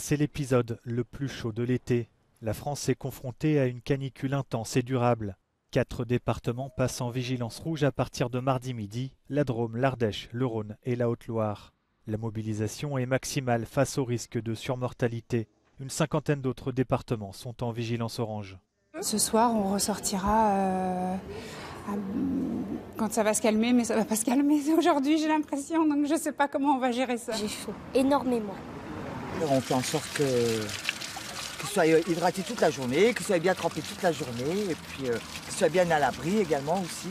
C'est l'épisode le plus chaud de l'été. La France est confrontée à une canicule intense et durable. 4 départements passent en vigilance rouge à partir de mardi midi, la Drôme, l'Ardèche, le Rhône et la Haute-Loire. La mobilisation est maximale face au risque de surmortalité. Une cinquantaine d'autres départements sont en vigilance orange. Ce soir, on ressortira quand ça va se calmer, mais ça va pas se calmer aujourd'hui, j'ai l'impression, donc je sais pas comment on va gérer ça. J'ai chaud, énormément. On fait en sorte qu'il soit hydraté toute la journée, qu'il soit bien trempé toute la journée, et puis qu'il soit bien à l'abri également aussi.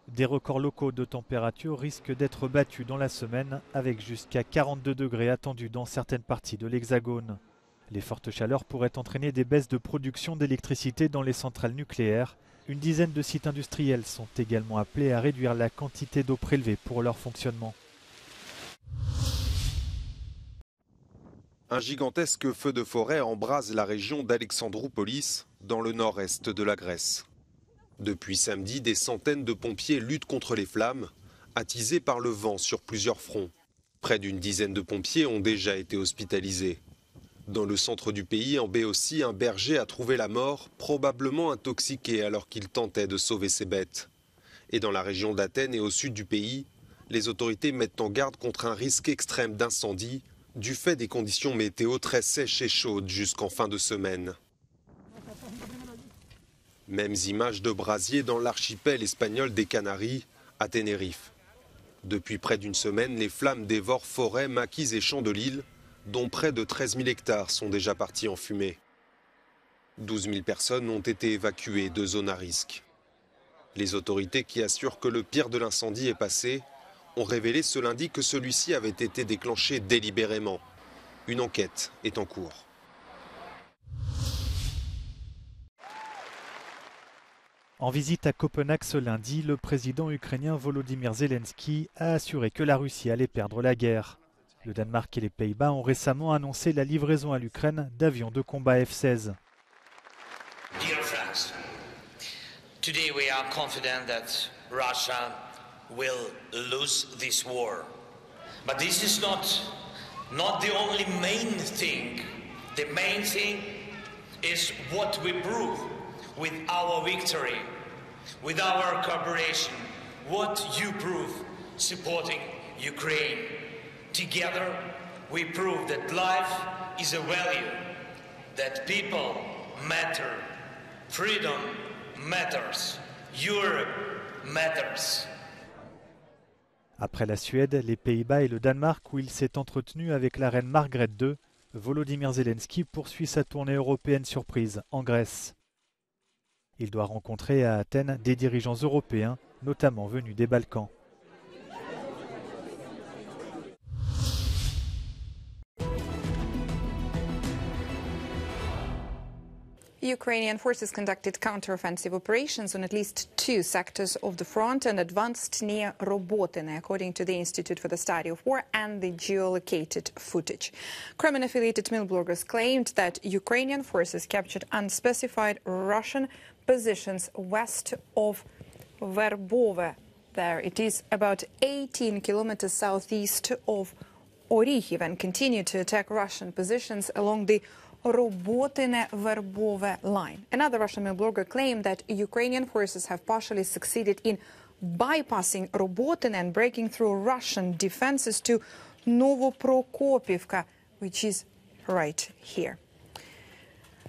Des records locaux de température risquent d'être battus dans la semaine, avec jusqu'à 42 degrés attendus dans certaines parties de l'Hexagone. Les fortes chaleurs pourraient entraîner des baisses de production d'électricité dans les centrales nucléaires. Une dizaine de sites industriels sont également appelés à réduire la quantité d'eau prélevée pour leur fonctionnement. Un gigantesque feu de forêt embrase la région d'Alexandroupolis, dans le nord-est de la Grèce. Depuis samedi, des centaines de pompiers luttent contre les flammes, attisés par le vent sur plusieurs fronts. Près d'une dizaine de pompiers ont déjà été hospitalisés. Dans le centre du pays, en Béotie, un berger a trouvé la mort, probablement intoxiqué alors qu'il tentait de sauver ses bêtes. Et dans la région d'Athènes et au sud du pays, les autorités mettent en garde contre un risque extrême d'incendie du fait des conditions météo très sèches et chaudes jusqu'en fin de semaine. Mêmes images de brasiers dans l'archipel espagnol des Canaries, à Tenerife. Depuis près d'une semaine, les flammes dévorent forêts, maquis et champs de l'île, dont près de 13 000 hectares sont déjà partis en fumée. 12 000 personnes ont été évacuées de zones à risque. Les autorités qui assurent que le pire de l'incendie est passé ont révélé ce lundi que celui-ci avait été déclenché délibérément. Une enquête est en cours. En visite à Copenhague ce lundi, le président ukrainien Volodymyr Zelensky a assuré que la Russie allait perdre la guerre. Le Danemark et les Pays-Bas ont récemment annoncé la livraison à l'Ukraine d'avions de combat F-16. Dear friends, today we are confident that Russia will lose this war. But this is not the only main thing. The main thing is what we prove with our victory, with our cooperation, what you prove supporting Ukraine. Together, we prove that life is a value, that people matter, freedom matters, Europe matters. Après la Suède, les Pays-Bas et le Danemark, où il s'est entretenu avec la reine Margrethe II, Volodymyr Zelensky poursuit sa tournée européenne surprise en Grèce. Il doit rencontrer à Athènes des dirigeants européens, notamment venus des Balkans. Ukrainian forces conducted counter-offensive operations on at least 2 sectors of the front and advanced near Robotyne, according to the Institute for the Study of War and the geolocated footage. Kremlin-affiliated mill bloggers claimed that Ukrainian forces captured unspecified Russian positions west of Verbove. There it is about 18 kilometers southeast of Orikhiv, and continued to attack Russian positions along the Robotyne-Verbove line. Another Russian mill blogger claimed that Ukrainian forces have partially succeeded in bypassing Robotyne and breaking through Russian defenses to Novoprokopivka, which is right here.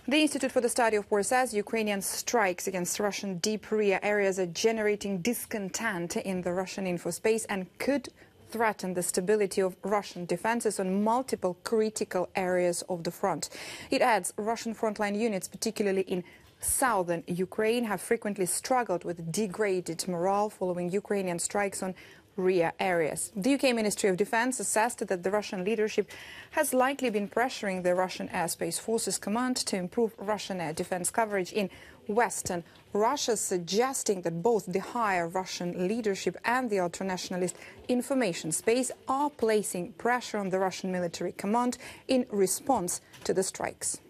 The Institute for the Study of War says Ukrainian strikes against Russian deep rear areas are generating discontent in the Russian info space and could threaten the stability of Russian defenses on multiple critical areas of the front. It adds Russian frontline units, particularly in southern Ukraine, have frequently struggled with degraded morale following Ukrainian strikes on rear areas. The UK Ministry of Defense assessed that the Russian leadership has likely been pressuring the Russian Airspace Forces Command to improve Russian air defense coverage in western Russia, suggesting that both the higher Russian leadership and the ultranationalist information space are placing pressure on the Russian military command in response to the strikes.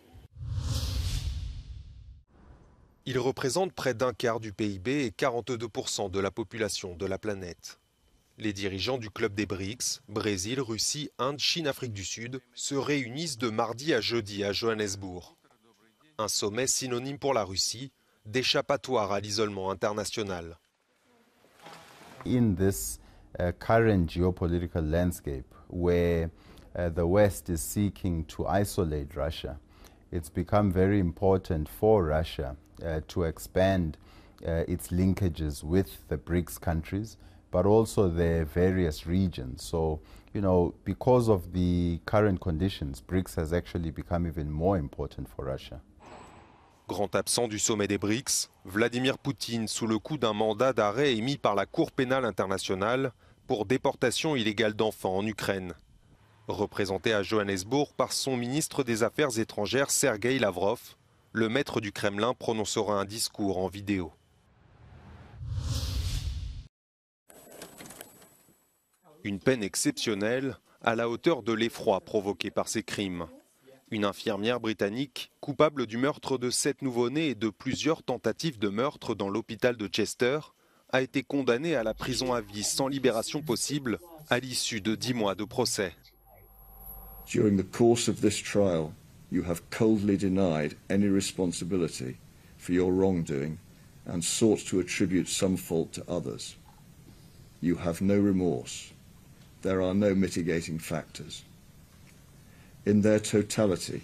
Il représente près d'un quart du PIB et 42% de la population de la planète. Les dirigeants du club des BRICS, Brésil, Russie, Inde, Chine, Afrique du Sud, se réunissent de mardi à jeudi à Johannesburg. Un sommet synonyme pour la Russie, d'échappatoire à l'isolement international. In this current geopolitical landscape where the West is seeking to isolate Russia, it's become very important for Russia to expand its linkages with the BRICS countries, but also their various regions. So, you know, because of the current conditions, BRICS has actually become even more important for Russia. Grand absent du sommet des BRICS, Vladimir Poutine, sous le coup d'un mandat d'arrêt émis par la Cour pénale internationale pour déportation illégale d'enfants en Ukraine. Représenté à Johannesburg par son ministre des Affaires étrangères Sergueï Lavrov, le maître du Kremlin prononcera un discours en vidéo. Une peine exceptionnelle à la hauteur de l'effroi provoqué par ces crimes. Une infirmière britannique, coupable du meurtre de 7 nouveau-nés et de plusieurs tentatives de meurtre dans l'hôpital de Chester, a été condamnée à la prison à vie sans libération possible à l'issue de 10 mois de procès. During the course of this trial, you have coldly denied any responsibility for your wrongdoing and sought to attribute some fault to others. You have no remorse. There are no mitigating factors. In their totality,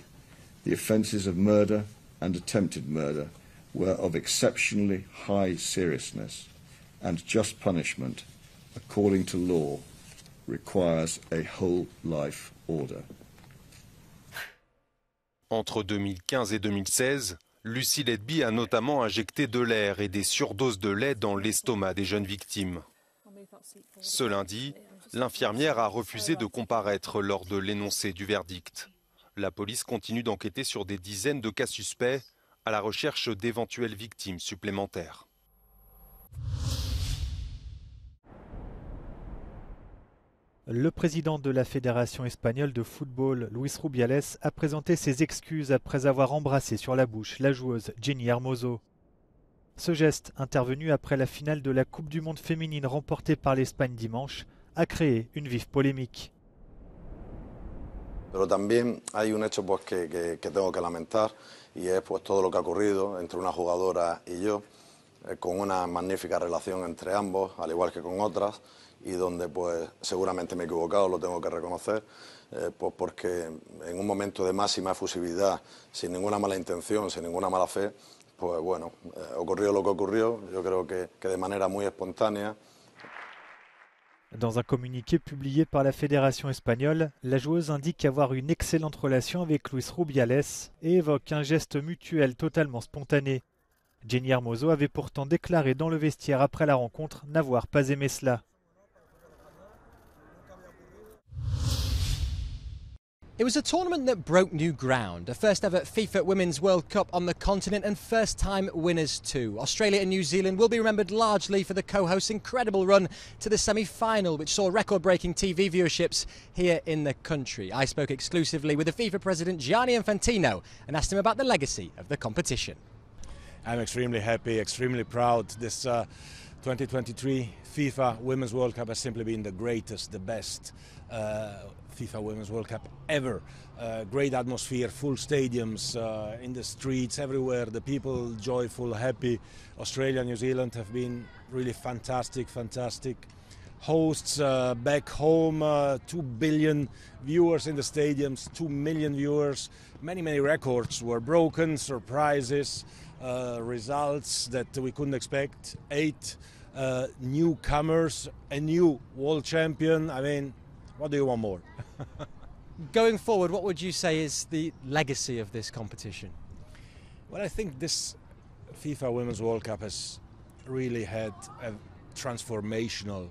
the offences of murder and attempted murder were of exceptionally high seriousness, and just punishment, according to law, requires a whole life order. Entre 2015 et 2016, Lucy Letby a notamment injecté de l'air et des surdoses de lait dans l'estomac des jeunes victimes. Ce lundi, l'infirmière a refusé de comparaître lors de l'énoncé du verdict. La police continue d'enquêter sur des dizaines de cas suspects à la recherche d'éventuelles victimes supplémentaires. Le président de la Fédération espagnole de football, Luis Rubiales, a présenté ses excuses après avoir embrassé sur la bouche la joueuse Jenny Hermoso. Ce geste, intervenu après la finale de la Coupe du Monde féminine remportée par l'Espagne dimanche, a créé une vive polémique. Pero también hay un hecho pues, que tengo que lamentar y es pues, todo lo que ha ocurrido entre una jugadora y yo, con una magnífica relación entre ambos, al igual que con otras, y donde pues, seguramente me he equivocado, lo tengo que reconocer, pues porque en un momento de máxima efusividad, sin ninguna mala intención, sin ninguna mala fe, pues bueno, ocurrió lo que ocurrió, yo creo que de manera muy espontánea. Dans un communiqué publié par la Fédération espagnole, la joueuse indique avoir une excellente relation avec Luis Rubiales et évoque un geste mutuel totalement spontané. Jenny Hermoso avait pourtant déclaré dans le vestiaire après la rencontre n'avoir pas aimé cela. It was a tournament that broke new ground, a first ever FIFA Women's World Cup on the continent and first time winners too. Australia and New Zealand will be remembered largely for the co-host's incredible run to the semi-final, which saw record-breaking TV viewerships here in the country. I spoke exclusively with the FIFA president Gianni Infantino and asked him about the legacy of the competition. I'm extremely happy, extremely proud. This 2023 FIFA Women's World Cup has simply been the greatest, the best FIFA Women's World Cup ever. Great atmosphere, full stadiums, in the streets, everywhere. The people joyful, happy. Australia and New Zealand have been really fantastic hosts back home. 2 billion viewers in the stadiums, 2 million viewers. Many records were broken, surprises, results that we couldn't expect. 8 newcomers, a new world champion. I mean, what do you want more? Going forward, what would you say is the legacy of this competition? Well, I think this FIFA Women's World Cup has really had a transformational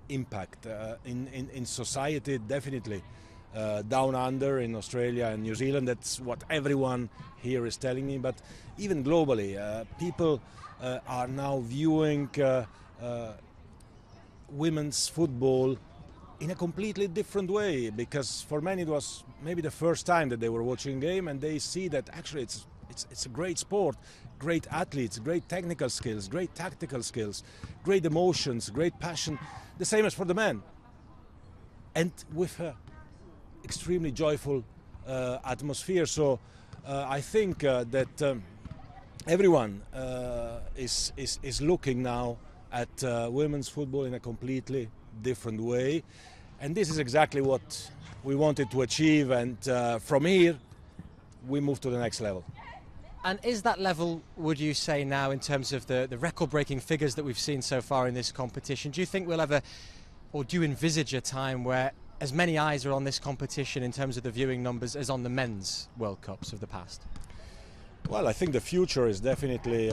impact in society, definitely. Down under in Australia and New Zealand, that's what everyone here is telling me, but even globally, people are now viewing women's football in a completely different way, because for many it was maybe the first time that they were watching a game, and they see that actually it's It's a great sport, great athletes, great technical skills, great tactical skills, great emotions, great passion. The same as for the men. And with an extremely joyful atmosphere. So I think that everyone is looking now at women's football in a completely different way. And this is exactly what we wanted to achieve. And from here, we move to the next level. And is that level, would you say now, in terms of the record-breaking figures that we've seen so far in this competition, do you think we'll ever, or do you envisage a time where as many eyes are on this competition in terms of the viewing numbers as on the men's World Cups of the past? Well, I think the future is definitely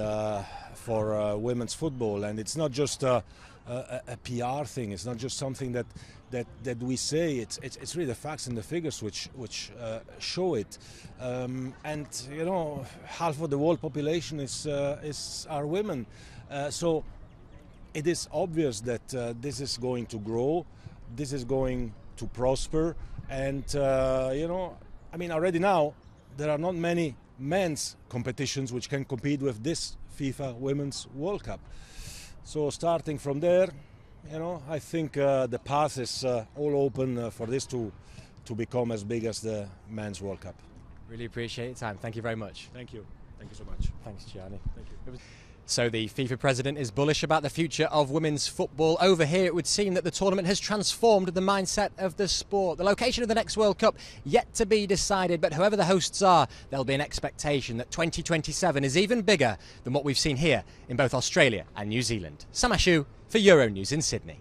for women's football, and it's not just a PR thing. It's not just something that we say. It's really the facts and the figures which show it. And you know, half of the world population are women. So it is obvious that this is going to grow. This is going to prosper, and you know, I mean, already now there are not many men's competitions which can compete with this FIFA Women's World Cup. So starting from there, you know, I think the path is all open for this to become as big as the Men's World Cup. Really appreciate your time. Thank you very much. Thank you. Thank you so much. Thanks, Gianni. Thank you. So the FIFA president is bullish about the future of women's football. Over here, it would seem that the tournament has transformed the mindset of the sport. The location of the next World Cup yet to be decided, but whoever the hosts are, there'll be an expectation that 2027 is even bigger than what we've seen here in both Australia and New Zealand. Sam Ashu for Euronews in Sydney.